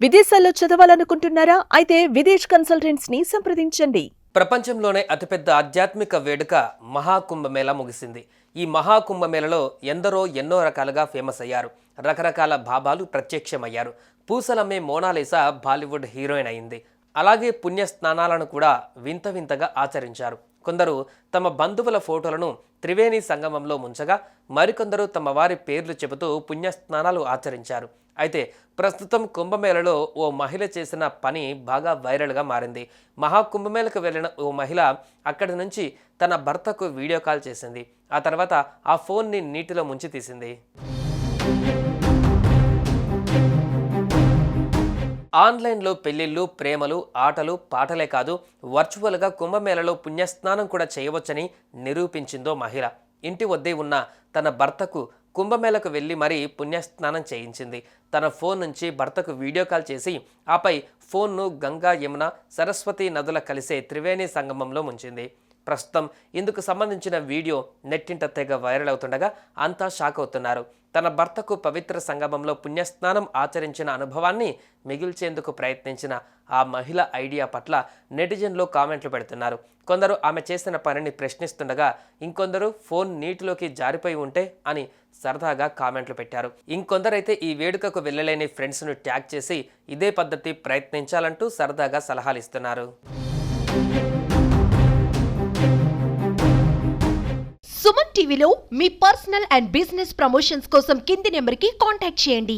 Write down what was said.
విదేశాల్లో చదవాలనుకుంటున్నారా? అయితే విదేశ్ కన్సల్టెంట్స్ ని సంప్రదించండి. ప్రపంచంలోనే అతిపెద్ద ఆధ్యాత్మిక వేడుక మహాకుంభమేళ ముగిసింది. ఈ మహాకుంభమేళలో ఎందరో ఎన్నో రకాలుగా ఫేమస్ అయ్యారు. రకరకాల భావాలు ప్రత్యక్షమయ్యారు. పూసలమ్మే మోనాలిసా బాలీవుడ్ హీరోయిన్ అయింది. అలాగే పుణ్య స్నానాలను కూడా వింత వింతగా ఆచరించారు. కొందరు తమ బంధువుల ఫోటోలను త్రివేణి సంగమంలో ముంచగా, మరికొందరు తమ వారి పేర్లు చెబుతూ పుణ్యస్నానాలు ఆచరించారు. అయితే ప్రస్తుతం కుంభమేళలో ఓ మహిళ చేసిన పని బాగా వైరల్గా మారింది. మహాకుంభమేళకు వెళ్ళిన ఓ మహిళ అక్కడి నుంచి తన భర్తకు వీడియో కాల్ చేసింది. ఆ తర్వాత ఆ ఫోన్ని నీటిలో ముంచి తీసింది. ఆన్లైన్లో పెళ్లిళ్ళు, ప్రేమలు, ఆటలు, పాటలే కాదు, వర్చువల్గా కుంభమేళలో పుణ్యస్నానం కూడా చేయవచ్చని నిరూపించిందో మహిళ. ఇంటి వద్దే ఉన్న తన భర్తకు కుంభమేళకు వెళ్ళి మరీ పుణ్యస్నానం చేయించింది. తన ఫోన్ నుంచి భర్తకు వీడియో కాల్ చేసి ఆపై ఫోన్ను గంగా, యమున, సరస్వతి నదుల కలిసే త్రివేణి సంగమంలో ముంచింది. ప్రస్తుతం ఇందుకు సంబంధించిన వీడియో నెట్టింట తెగ వైరల్ అవుతుండగా అంతా షాక్ అవుతున్నారు. తన భర్తకు పవిత్ర సంగమంలో పుణ్యస్నానం ఆచరించిన అనుభవాన్ని మిగిల్చేందుకు ప్రయత్నించిన ఆ మహిళ ఐడియా పట్ల నెటిజన్లు కామెంట్లు పెడుతున్నారు. కొందరు ఆమె చేసిన పనిని ప్రశ్నిస్తుండగా, ఇంకొందరు ఫోన్ నీటిలోకి జారిపోయి ఉంటే అని సరదాగా కామెంట్లు పెట్టారు. ఇంకొందరైతే ఈ వేడుకకు వెళ్ళలేని ఫ్రెండ్స్ను ట్యాగ్ చేసి ఇదే పద్ధతి ప్రయత్నించాలంటూ సరదాగా సలహాలు ఇస్తున్నారు. సుమన్ టీవీలో మీ పర్సనల్ అండ్ బిజినెస్ ప్రమోషన్స్ కోసం కింది నెంబర్కి కాంటాక్ట్ చేయండి.